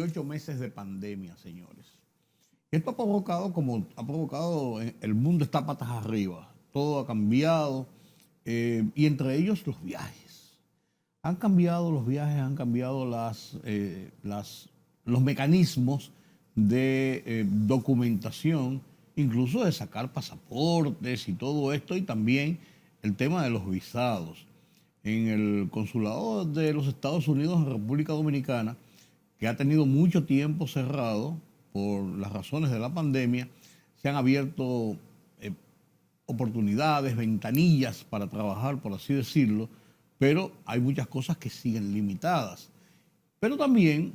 18 meses de pandemia, señores. Esto ha provocado, el mundo está patas arriba. Todo ha cambiado, y entre ellos los viajes. Han cambiado los viajes, han cambiado los mecanismos de documentación, incluso de sacar pasaportes y todo esto, y también el tema de los visados. En el consulado de los Estados Unidos en República Dominicana, que ha tenido mucho tiempo cerrado por las razones de la pandemia, se han abierto oportunidades, ventanillas para trabajar, por así decirlo, pero hay muchas cosas que siguen limitadas. Pero también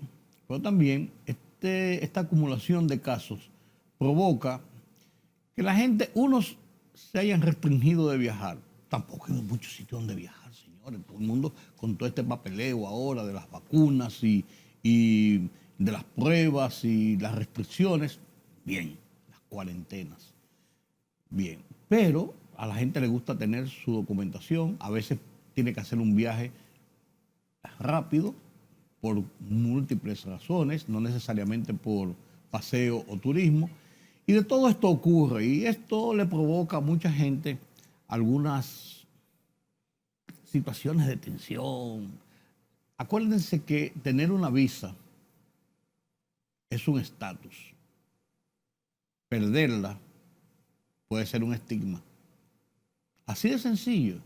esta acumulación de casos provoca que la gente, unos se hayan restringido de viajar. Tampoco hay muchos sitios donde viajar, señores. Todo el mundo con todo este papeleo ahora de las vacunas y de las pruebas y las restricciones, bien, las cuarentenas, bien. Pero a la gente le gusta tener su documentación, a veces tiene que hacer un viaje rápido por múltiples razones, no necesariamente por paseo o turismo. Y de todo esto ocurre, y esto le provoca a mucha gente algunas situaciones de tensión. Acuérdense que tener una visa es un estatus. Perderla puede ser un estigma. Así de sencillo. Es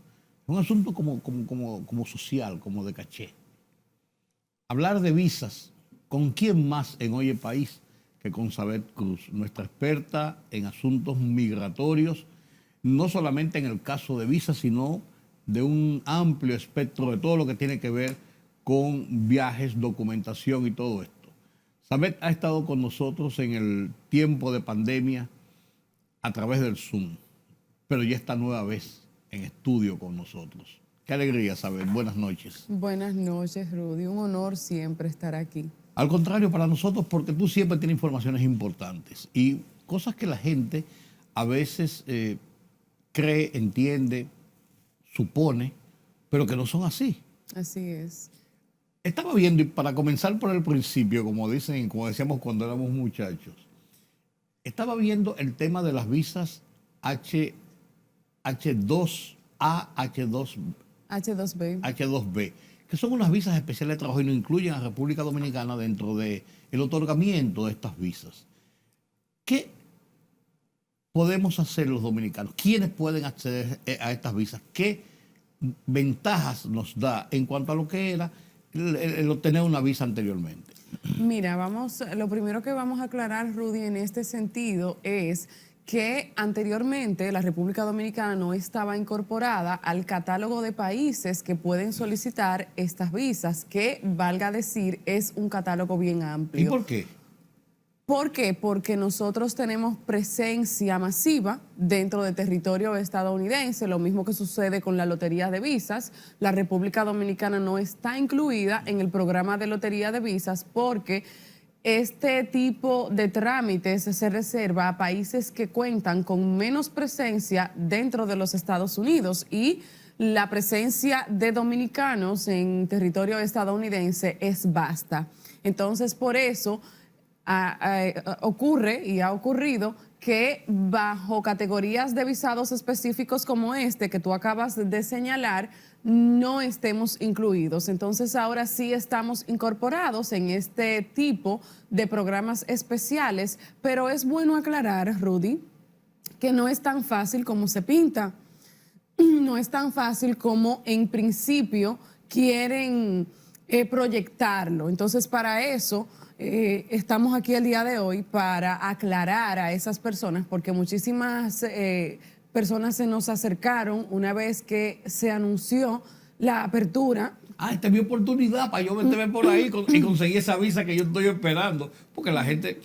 un asunto como social, como de caché. Hablar de visas, ¿con quién más en Oye País que con Sabet Cruz, nuestra experta en asuntos migratorios, no solamente en el caso de visas, sino de un amplio espectro de todo lo que tiene que ver con viajes, documentación y todo esto? Sabet ha estado con nosotros en el tiempo de pandemia a través del Zoom, pero ya está nueva vez en estudio con nosotros. Qué alegría, Sabet. Buenas noches. Buenas noches, Rudy. Un honor siempre estar aquí. Al contrario, para nosotros, porque tú siempre tienes informaciones importantes y cosas que la gente a veces cree, entiende, supone, pero que no son así. Así es. Estaba viendo, y para comenzar por el principio, como decíamos cuando éramos muchachos, estaba viendo el tema de las visas H2A, H2B, que son unas visas especiales de trabajo y no incluyen a República Dominicana dentro del otorgamiento de estas visas. ¿Qué podemos hacer los dominicanos? ¿Quiénes pueden acceder a estas visas? ¿Qué ventajas nos da en cuanto a lo que era el obtener una visa anteriormente? Mira, lo primero que vamos a aclarar, Rudy, en este sentido es que anteriormente la República Dominicana no estaba incorporada al catálogo de países que pueden solicitar estas visas, que, valga decir, es un catálogo bien amplio. ¿Y por qué? ¿Por qué? Porque nosotros tenemos presencia masiva dentro del territorio estadounidense, lo mismo que sucede con la lotería de visas. La República Dominicana no está incluida en el programa de lotería de visas porque este tipo de trámites se reserva a países que cuentan con menos presencia dentro de los Estados Unidos, y la presencia de dominicanos en territorio estadounidense es vasta. Entonces, por eso ocurre y ha ocurrido que bajo categorías de visados específicos como este que tú acabas de señalar, no estemos incluidos. Entonces ahora sí estamos incorporados en este tipo de programas especiales, pero es bueno aclarar, Rudy, que no es tan fácil como se pinta. No es tan fácil como en principio quieren proyectarlo. Entonces, para eso estamos aquí el día de hoy, para aclarar a esas personas, porque muchísimas personas se nos acercaron una vez que se anunció la apertura. Esta es mi oportunidad para yo meterme por ahí y conseguir esa visa que yo estoy esperando, porque la gente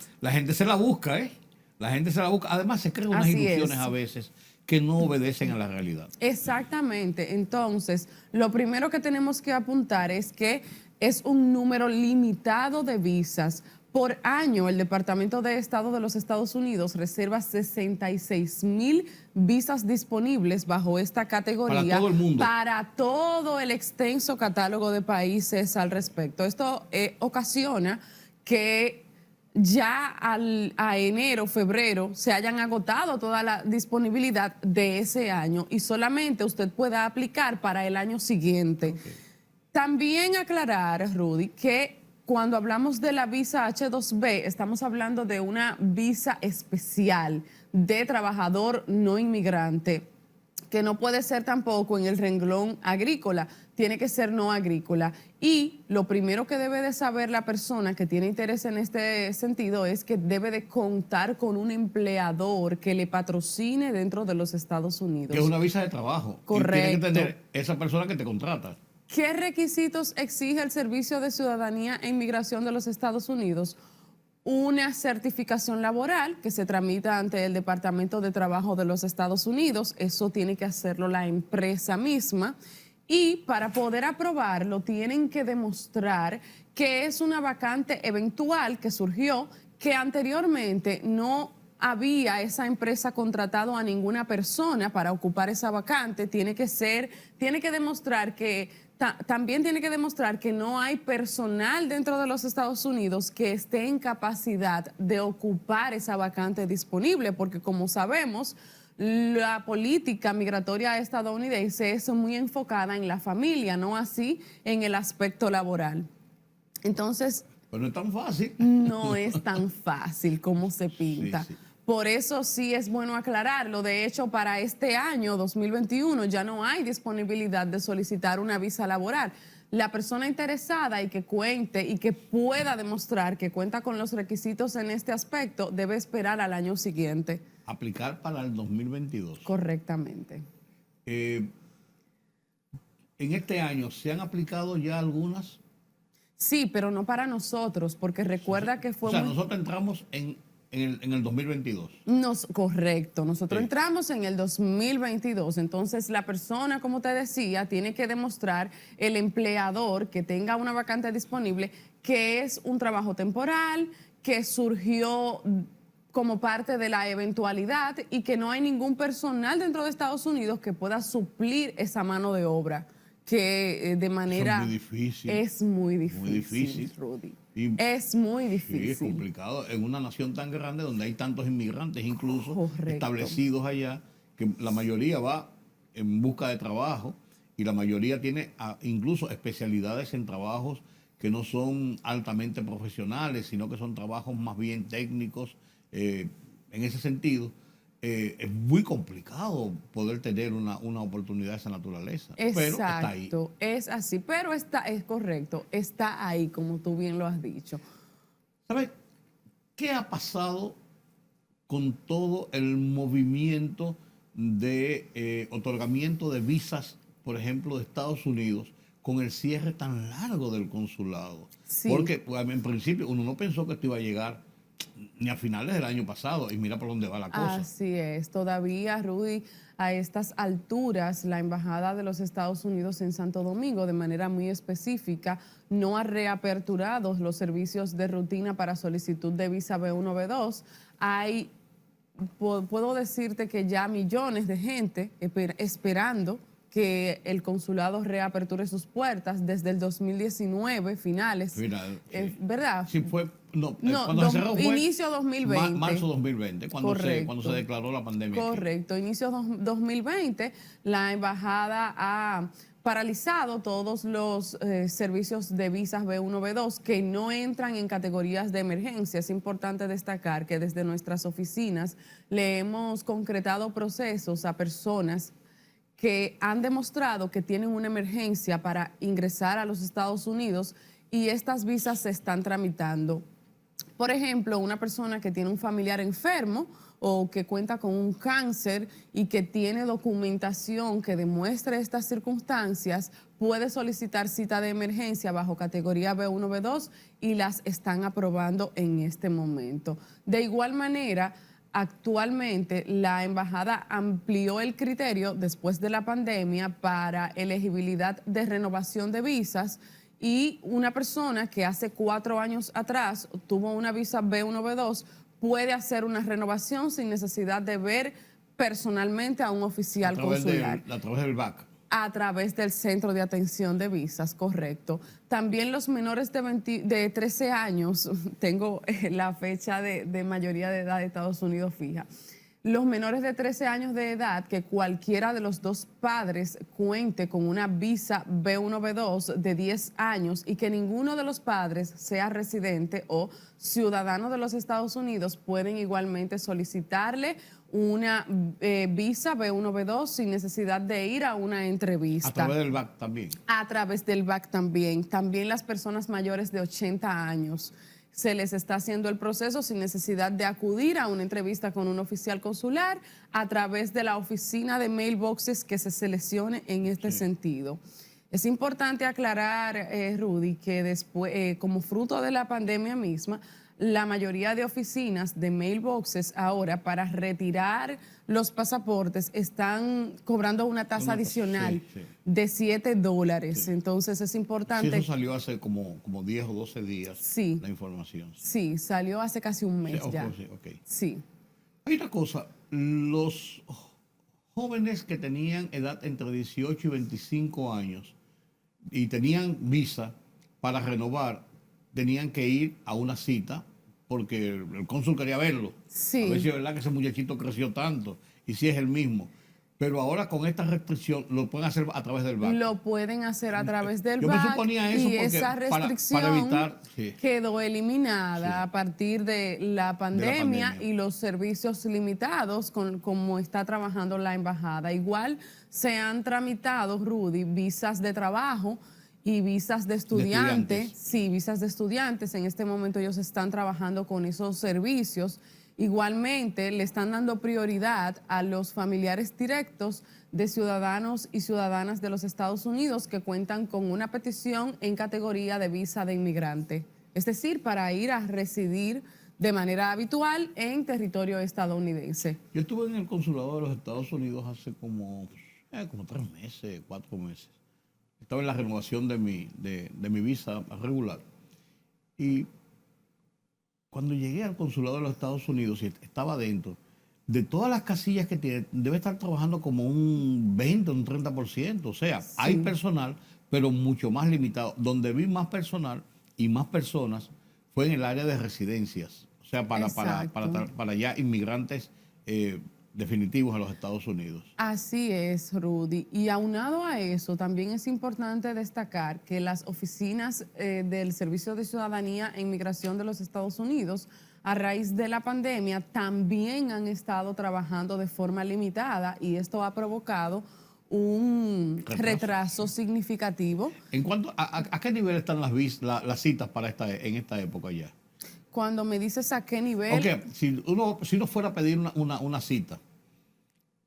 se la busca, ¿eh? La gente se la busca. Además, se crean unas ilusiones a veces que no obedecen a la realidad. Exactamente. Entonces, lo primero que tenemos que apuntar es que es un número limitado de visas. Por año, el Departamento de Estado de los Estados Unidos reserva 66,000 visas disponibles bajo esta categoría. Para todo el mundo. Para todo el extenso catálogo de países al respecto. Esto ocasiona que ya a enero, febrero, se hayan agotado toda la disponibilidad de ese año y solamente usted pueda aplicar para el año siguiente. Okay. También aclarar, Rudy, que cuando hablamos de la visa H2B, estamos hablando de una visa especial de trabajador no inmigrante, que no puede ser tampoco en el renglón agrícola, tiene que ser no agrícola. Y lo primero que debe de saber la persona que tiene interés en este sentido es que debe de contar con un empleador que le patrocine dentro de los Estados Unidos. Que es una visa de trabajo. Correcto. Y tiene que tener esa persona que te contrata. ¿Qué requisitos exige el Servicio de Ciudadanía e Inmigración de los Estados Unidos? Una certificación laboral que se tramita ante el Departamento de Trabajo de los Estados Unidos. Eso tiene que hacerlo la empresa misma. Y para poder aprobarlo tienen que demostrar que es una vacante eventual que surgió, que anteriormente no había esa empresa contratado a ninguna persona para ocupar esa vacante. Tiene que demostrar que también tiene que demostrar que no hay personal dentro de los Estados Unidos que esté en capacidad de ocupar esa vacante disponible, porque como sabemos, la política migratoria estadounidense es muy enfocada en la familia, no así en el aspecto laboral. Entonces, pero no es tan fácil. No es tan fácil como se pinta. Sí, sí. Por eso sí es bueno aclararlo. De hecho, para este año 2021 ya no hay disponibilidad de solicitar una visa laboral. La persona interesada y que cuente y que pueda demostrar que cuenta con los requisitos en este aspecto debe esperar al año siguiente. Aplicar para el 2022. Correctamente. En este año, ¿se han aplicado ya algunas? Sí, pero no para nosotros, porque recuerda que fue nosotros entramos en el 2022. Correcto, nosotros Sí. entramos en el 2022, entonces la persona, como te decía, tiene que demostrar el empleador que tenga una vacante disponible, que es un trabajo temporal, que surgió como parte de la eventualidad y que no hay ningún personal dentro de Estados Unidos que pueda suplir esa mano de obra, que de manera... Eso es muy difícil. Es muy difícil, Muy difícil. Rudy. Y- Es muy Sí, difícil. es complicado. En una nación tan grande donde hay tantos inmigrantes incluso Correcto. establecidos allá, que la mayoría va en busca de trabajo y la mayoría tiene incluso especialidades en trabajos que no son altamente profesionales, sino que son trabajos más bien técnicos. En ese sentido, es muy complicado poder tener una oportunidad de esa naturaleza. Exacto, Pero está ahí. es así, pero es correcto, está ahí, como tú bien lo has dicho. ¿Sabes qué ha pasado con todo el movimiento de otorgamiento de visas, por ejemplo, de Estados Unidos, con el cierre tan largo del consulado? Sí. Porque pues, en principio uno no pensó que esto iba a llegar ni a finales del año pasado y mira por dónde va la cosa. Así es, todavía, Rudy, a estas alturas, la Embajada de los Estados Unidos en Santo Domingo, de manera muy específica, no ha reaperturado los servicios de rutina para solicitud de visa B1, B2. Puedo decirte que ya millones de gente esperando que el consulado reaperture sus puertas desde el 2019, finales. Final, sí. ¿Verdad? Sí, fue, No, cuando se cerró fue inicio 2020. marzo 2020, cuando Correcto. se declaró la pandemia. aquí. Correcto, inicio 2020, la embajada ha paralizado todos los servicios de visas B1, B2 que no entran en categorías de emergencia. Es importante destacar que desde nuestras oficinas le hemos concretado procesos a personas que han demostrado que tienen una emergencia para ingresar a los Estados Unidos y estas visas se están tramitando. Por ejemplo, una persona que tiene un familiar enfermo o que cuenta con un cáncer y que tiene documentación que demuestre estas circunstancias, puede solicitar cita de emergencia bajo categoría B1, B2 y las están aprobando en este momento. De igual manera, actualmente la embajada amplió el criterio después de la pandemia para elegibilidad de renovación de visas y una persona que hace 4 años atrás tuvo una visa B1, B2 puede hacer una renovación sin necesidad de ver personalmente a un oficial consular. A través del BAC. A través del Centro de Atención de Visas, correcto. También los menores de 13 años, tengo la fecha de mayoría de edad de Estados Unidos fija. Los menores de 13 años de edad, que cualquiera de los dos padres cuente con una visa B1, B2 de 10 años y que ninguno de los padres sea residente o ciudadano de los Estados Unidos, pueden igualmente solicitarle una visa B1, B2 sin necesidad de ir a una entrevista. A través del BAC también. A través del BAC también. También las personas mayores de 80 años. Se les está haciendo el proceso sin necesidad de acudir a una entrevista con un oficial consular a través de la oficina de mailboxes que se seleccione en este sentido. Es importante aclarar, Rudy, que después, como fruto de la pandemia misma, la mayoría de oficinas de mailboxes ahora para retirar los pasaportes están cobrando una tasa adicional de $7. Sí. Entonces es importante. Sí, eso salió hace como 10 o 12 días, la información. Sí, salió hace casi un mes ya. Sí. Hay una cosa, los jóvenes que tenían edad entre 18 y 25 años y tenían visa para renovar, tenían que ir a una cita porque el cónsul quería verlo. Sí. A ver si es verdad que ese muchachito creció tanto y si es el mismo. Pero ahora con esta restricción lo pueden hacer a través del BAC. Lo pueden hacer a través del BAC. Yo me suponía eso y esa restricción para evitar, quedó eliminada a partir de la pandemia y los servicios limitados como está trabajando la embajada. Igual se han tramitado, Rudy, visas de trabajo y visas de estudiantes. Sí, visas de estudiantes. En este momento ellos están trabajando con esos servicios. Igualmente, le están dando prioridad a los familiares directos de ciudadanos y ciudadanas de los Estados Unidos que cuentan con una petición en categoría de visa de inmigrante. Es decir, para ir a residir de manera habitual en territorio estadounidense. Yo estuve en el consulado de los Estados Unidos hace como 3 meses, 4 meses. Estaba en la renovación de mi visa regular. Y cuando llegué al consulado de los Estados Unidos y estaba dentro, de todas las casillas que tiene, debe estar trabajando como un 20 o un 30%. O sea, hay personal, pero mucho más limitado. Donde vi más personal y más personas fue en el área de residencias. O sea, para ya inmigrantes definitivos a los Estados Unidos. Así es, Rudy. Y aunado a eso, también es importante destacar que las oficinas del Servicio de Ciudadanía e Inmigración de los Estados Unidos, a raíz de la pandemia, también han estado trabajando de forma limitada y esto ha provocado un retraso significativo. ¿En cuanto a qué nivel están las citas para en esta época ya? Cuando me dices a qué nivel... Ok, si uno fuera a pedir una cita,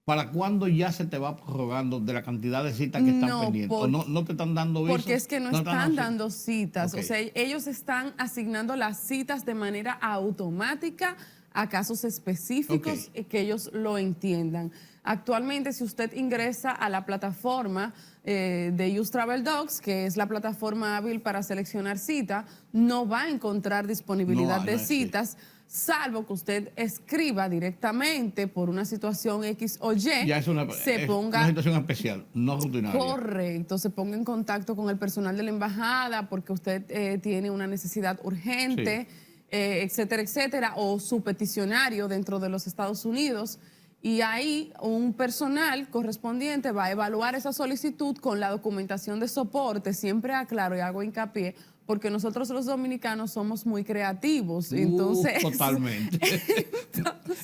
¿para cuándo ya se te va prorrogando de la cantidad de citas que están pendientes? ¿O no te están dando visas? Porque es que no están dando citas. O sea, ellos están asignando las citas de manera automática a casos específicos que ellos lo entiendan. Actualmente, si usted ingresa a la plataforma de Use Travel Docs, que es la plataforma hábil para seleccionar cita, no va a encontrar disponibilidad de citas, salvo que usted escriba directamente por una situación X o Y, ya es una situación especial, no rutinaria. Correcto, se ponga en contacto con el personal de la embajada porque usted tiene una necesidad urgente, etcétera, etcétera, o su peticionario dentro de los Estados Unidos. Y ahí un personal correspondiente va a evaluar esa solicitud con la documentación de soporte. Siempre aclaro y hago hincapié, porque nosotros los dominicanos somos muy creativos. Entonces, totalmente.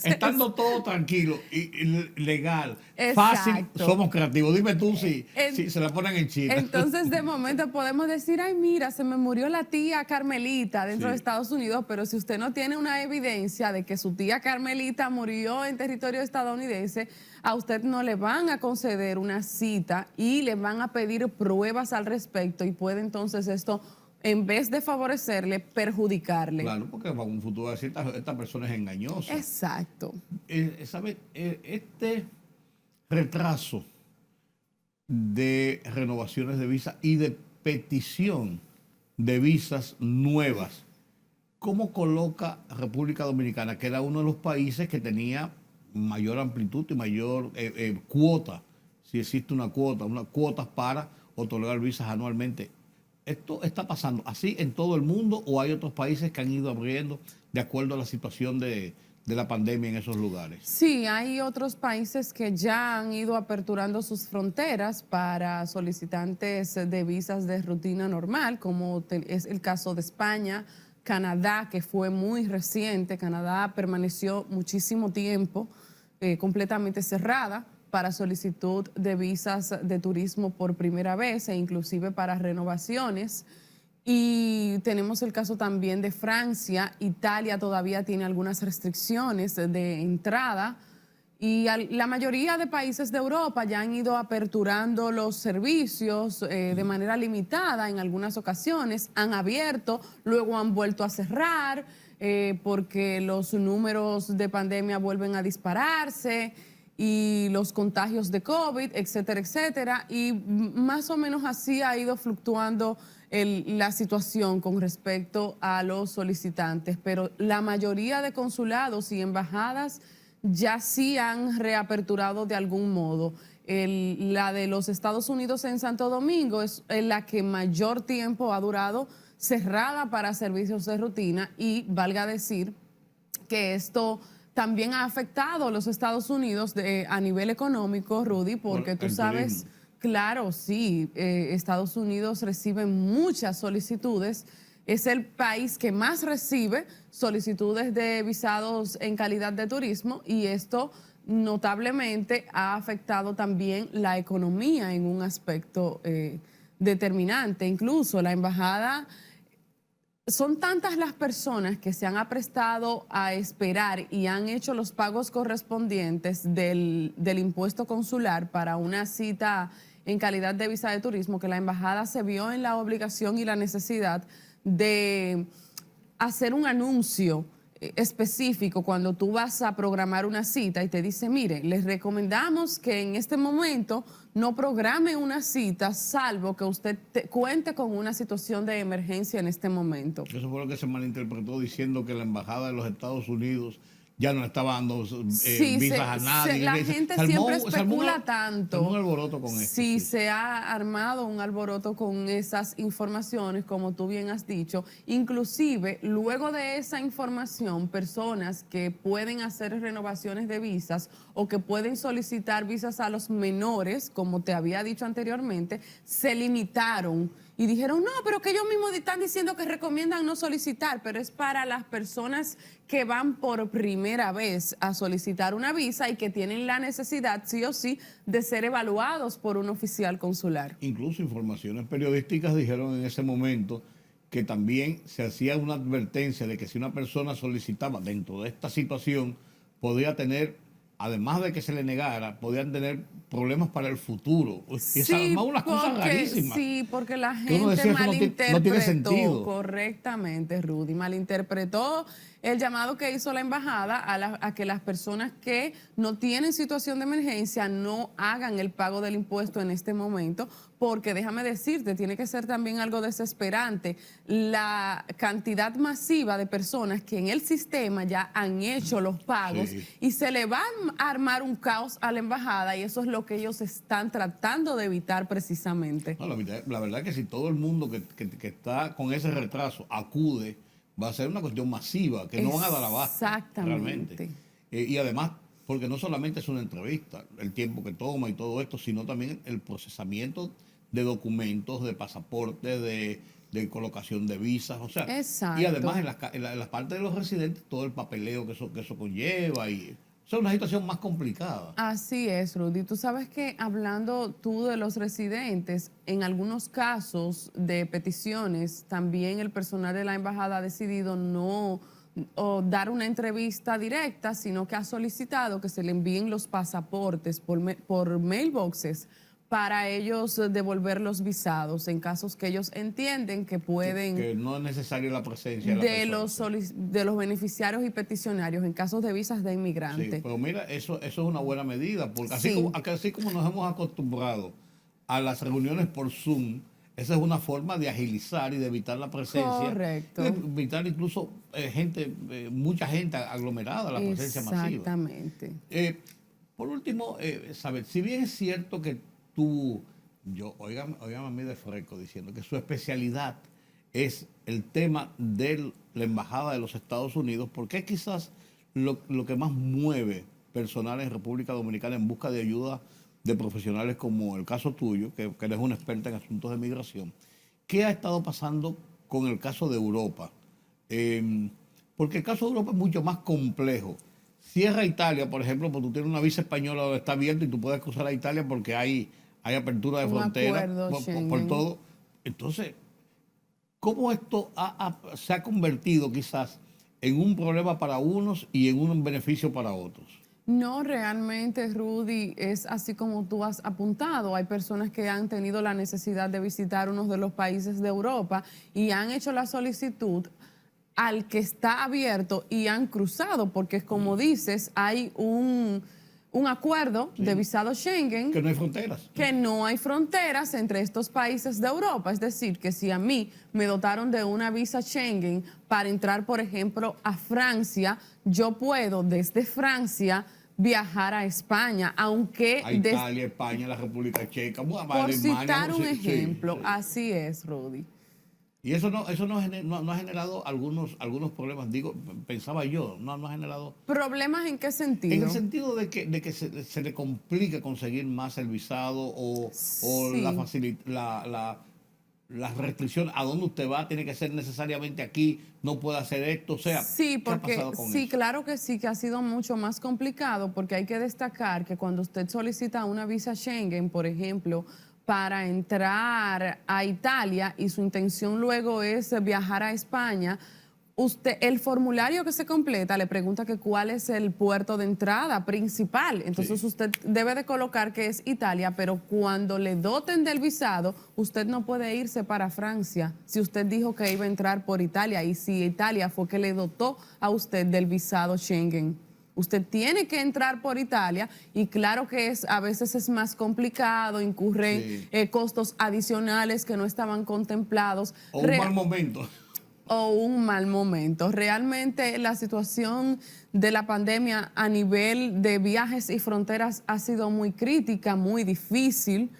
Estando todo tranquilo y legal, fácil, somos creativos. Dime tú si se la ponen en China. Entonces, de momento podemos decir, ay, mira, se me murió la tía Carmelita dentro de Estados Unidos, pero si usted no tiene una evidencia de que su tía Carmelita murió en territorio estadounidense, a usted no le van a conceder una cita y le van a pedir pruebas al respecto y puede entonces esto, en vez de favorecerle, perjudicarle. Claro, porque para un futuro decir, esta persona es engañosa. Exacto. ¿Sabe? Este retraso de renovaciones de visa y de petición de visas nuevas, ¿cómo coloca República Dominicana, que era uno de los países que tenía mayor amplitud y mayor cuota, si existe una cuota, unas cuotas para otorgar visas anualmente. ¿Esto está pasando así en todo el mundo o hay otros países que han ido abriendo de acuerdo a la situación de la pandemia en esos lugares? Sí, hay otros países que ya han ido aperturando sus fronteras para solicitantes de visas de rutina normal, como es el caso de España, Canadá, que fue muy reciente. Canadá permaneció muchísimo tiempo completamente cerrada para solicitud de visas de turismo por primera vez e inclusive para renovaciones. Y tenemos el caso también de Francia. Italia todavía tiene algunas restricciones de entrada y la mayoría de países de Europa ya han ido aperturando los servicios de manera limitada en algunas ocasiones, han abierto, luego han vuelto a cerrar porque los números de pandemia vuelven a dispararse y los contagios de COVID, etcétera, etcétera. Y más o menos así ha ido fluctuando la situación con respecto a los solicitantes. Pero la mayoría de consulados y embajadas ya sí han reaperturado de algún modo. La de los Estados Unidos en Santo Domingo es la que mayor tiempo ha durado cerrada para servicios de rutina y valga decir que esto también ha afectado a los Estados Unidos a nivel económico, Rudy, porque tú sabes, claro, sí, Estados Unidos recibe muchas solicitudes, es el país que más recibe solicitudes de visados en calidad de turismo y esto notablemente ha afectado también la economía en un aspecto determinante. Incluso la embajada... Son tantas las personas que se han aprestado a esperar y han hecho los pagos correspondientes del impuesto consular para una cita en calidad de visa de turismo que la embajada se vio en la obligación y la necesidad de hacer un anuncio específico cuando tú vas a programar una cita y te dice, mire, les recomendamos que en este momento no programe una cita salvo que usted cuente con una situación de emergencia en este momento. Eso fue lo que se malinterpretó diciendo que la embajada de los Estados Unidos ya no estaba dando visas a nadie. La gente siempre especula tanto. Se armó un alboroto con esto. Sí, se ha armado un alboroto con esas informaciones, como tú bien has dicho. Inclusive, luego de esa información, personas que pueden hacer renovaciones de visas o que pueden solicitar visas a los menores, como te había dicho anteriormente, se limitaron y dijeron, no, pero que ellos mismos están diciendo que recomiendan no solicitar, pero es para las personas que van por primera vez a solicitar una visa y que tienen la necesidad, sí o sí, de ser evaluados por un oficial consular. Incluso informaciones periodísticas dijeron en ese momento que también se hacía una advertencia de que si una persona solicitaba dentro de esta situación, podía tener, además de que se le negara, podían tener problemas para el futuro. Y se armó unas cosas rarísimas. Sí, porque la decía, gente malinterpretó, no tiene sentido. Correctamente, Rudy, malinterpretó el llamado que hizo la embajada a que las personas que no tienen situación de emergencia no hagan el pago del impuesto en este momento, porque déjame decirte, tiene que ser también algo desesperante la cantidad masiva de personas que en el sistema ya han hecho los pagos y se le va a armar un caos a la embajada y eso es lo que ellos están tratando de evitar precisamente. No, la verdad es que si todo el mundo que está con ese retraso acude, va a ser una cuestión masiva, que no van a dar abasto. Exactamente. Y además, porque no solamente es una entrevista, el tiempo que toma y todo esto, sino también el procesamiento de documentos, de pasaportes, de colocación de visas, o sea, exacto. Y además en la parte de los residentes, todo el papeleo que eso conlleva y... Es una situación más complicada. Así es, Rudy. Tú sabes que hablando tú de los residentes, en algunos casos de peticiones, también el personal de la embajada ha decidido no dar una entrevista directa, sino que ha solicitado que se le envíen los pasaportes por mailboxes para ellos devolver los visados en casos que ellos entienden que pueden... Que no es necesaria la presencia de los beneficiarios y peticionarios en casos de visas de inmigrantes. Sí, pero mira, eso es una buena medida, porque así como nos hemos acostumbrado a las reuniones por Zoom, esa es una forma de agilizar y de evitar la presencia. Correcto. Y de evitar incluso mucha gente aglomerada, la presencia masiva. Exactamente. Por último, saber, si bien es cierto que óigame a mí de freco diciendo que su especialidad es el tema de la Embajada de los Estados Unidos, porque es quizás lo que más mueve personal en República Dominicana en busca de ayuda de profesionales como el caso tuyo, que eres una experta en asuntos de migración. ¿Qué ha estado pasando con el caso de Europa? Porque el caso de Europa es mucho más complejo. Cierra Italia, por ejemplo, porque tú tienes una visa española donde está abierta y tú puedes cruzar a Italia porque hay apertura de frontera por todo. Entonces, ¿cómo esto se ha convertido quizás en un problema para unos y en un beneficio para otros? No, realmente, Rudy, es así como tú has apuntado. Hay personas que han tenido la necesidad de visitar uno de los países de Europa y han hecho la solicitud al que está abierto y han cruzado, porque como dices, hay un acuerdo de visado Schengen. Que no hay fronteras. Que no hay fronteras entre estos países de Europa. Es decir, que si a mí me dotaron de una visa Schengen para entrar, por ejemplo, a Francia, yo puedo desde Francia viajar a España, aunque... A Italia, España, la República Checa, por Alemania, citar un ejemplo, sí. Así es, Rudy. Y eso no ha generado algunos problemas, digo, pensaba yo, no ha generado... ¿Problemas en qué sentido? En el sentido de que se le complica conseguir más el visado o Sí. la restricción a dónde usted va tiene que ser necesariamente aquí, no puede hacer esto, o sea, Sí, ¿qué ha porque pasado con sí, eso? claro que sí, que ha sido mucho más complicado, porque hay que destacar que cuando usted solicita una visa Schengen, por ejemplo, para entrar a Italia y su intención luego es viajar a España, el formulario que se completa le pregunta que cuál es el puerto de entrada principal. Entonces Sí. usted debe de colocar que es Italia, pero cuando le doten del visado, usted no puede irse para Francia si usted dijo que iba a entrar por Italia y si Italia fue que le dotó a usted del visado Schengen. Usted tiene que entrar por Italia y claro que a veces es más complicado, incurren costos adicionales que no estaban contemplados. O un mal momento. O un mal momento. Realmente la situación de la pandemia a nivel de viajes y fronteras ha sido muy crítica, muy difícil.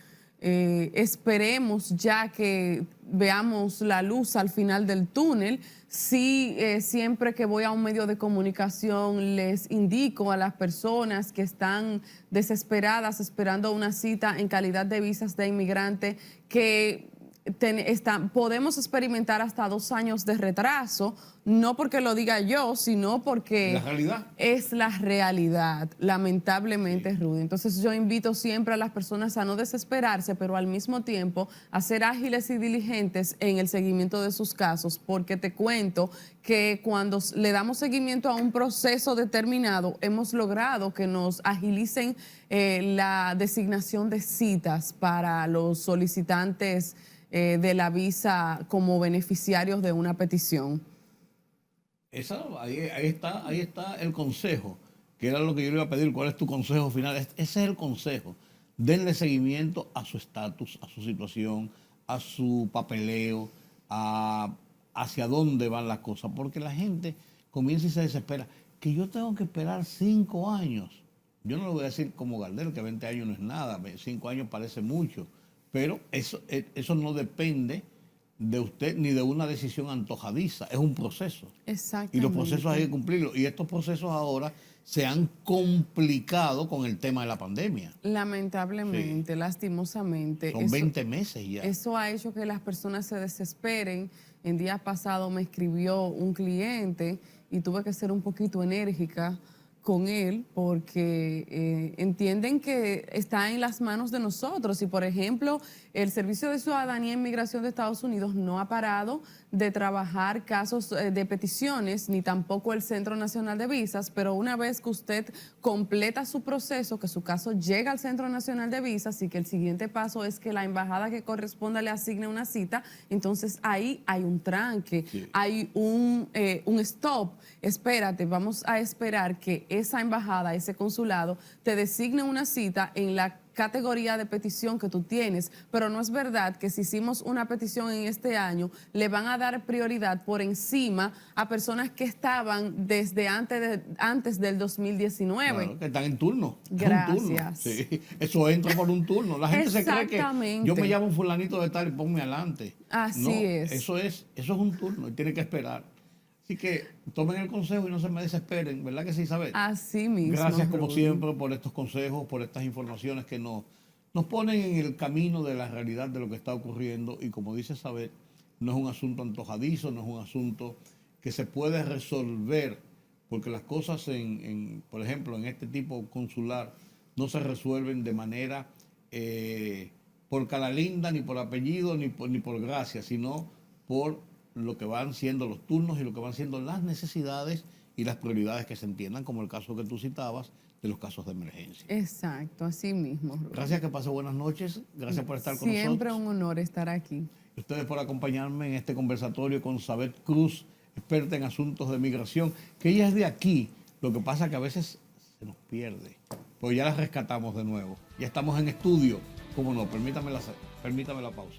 Esperemos ya que veamos la luz al final del túnel. Sí, siempre que voy a un medio de comunicación les indico a las personas que están desesperadas esperando una cita en calidad de visas de inmigrante que podemos experimentar hasta 2 años de retraso, no porque lo diga yo, sino porque ¿La realidad? es la realidad, lamentablemente, Sí. Rudy. Entonces yo invito siempre a las personas a no desesperarse, pero al mismo tiempo a ser ágiles y diligentes en el seguimiento de sus casos, porque te cuento que cuando le damos seguimiento a un proceso determinado, hemos logrado que nos agilicen la designación de citas para los solicitantes de la visa como beneficiarios de una petición. Ahí está el consejo, que era lo que yo le iba a pedir. ¿Cuál es tu consejo final? Ese es el consejo. Denle seguimiento a su estatus, a su situación, a su papeleo, hacia dónde van las cosas. Porque la gente comienza y se desespera. Que yo tengo que esperar 5 años. Yo no le voy a decir como Gardel, que 20 años no es nada. 5 años parece mucho. Pero eso no depende de usted ni de una decisión antojadiza, es un proceso. Exactamente. Y los procesos hay que cumplirlos. Y estos procesos ahora se han complicado con el tema de la pandemia. Lamentablemente, lastimosamente. Son 20 meses ya. Eso ha hecho que las personas se desesperen. En días pasados me escribió un cliente y tuve que ser un poquito enérgica con él porque entienden que está en las manos de nosotros. Y, por ejemplo, el Servicio de Ciudadanía e Inmigración de Estados Unidos no ha parado de trabajar casos de peticiones, ni tampoco el Centro Nacional de Visas, pero una vez que usted completa su proceso, que su caso llega al Centro Nacional de Visas y que el siguiente paso es que la embajada que corresponda le asigne una cita, entonces ahí hay un tranque, hay un stop. Espérate, vamos a esperar que esa embajada, ese consulado, te designe una cita en la categoría de petición que tú tienes, pero no es verdad que si hicimos una petición en este año, le van a dar prioridad por encima a personas que estaban desde antes del 2019. Claro, que están en turno. Gracias. Es un turno. Sí, eso entra por un turno. La gente se cree que Exactamente. yo me llamo fulanito de tal y ponme adelante. Así No, es. eso es un turno y tiene que esperar. Así que tomen el consejo y no se me desesperen, ¿verdad que sí, Isabel? Así mismo. Gracias como Rubén. siempre por estos consejos, por estas informaciones que nos ponen en el camino de la realidad de lo que está ocurriendo y como dice Isabel, no es un asunto antojadizo, no es un asunto que se puede resolver porque las cosas por ejemplo, en este tipo consular no se resuelven de manera por cara linda, ni por apellido, ni por gracia, sino por lo que van siendo los turnos y lo que van siendo las necesidades y las prioridades que se entiendan, como el caso que tú citabas de los casos de emergencia. Exacto, así mismo, Rubén. Gracias, que pase buenas noches. Gracias por estar con nosotros. Siempre un honor estar aquí. Y ustedes por acompañarme en este conversatorio con Sabet Cruz, experta en asuntos de migración, que ella es de aquí. Lo que pasa es que a veces se nos pierde. Pues ya la rescatamos de nuevo. Ya estamos en estudio. ¿Cómo no? Permítame la pausa.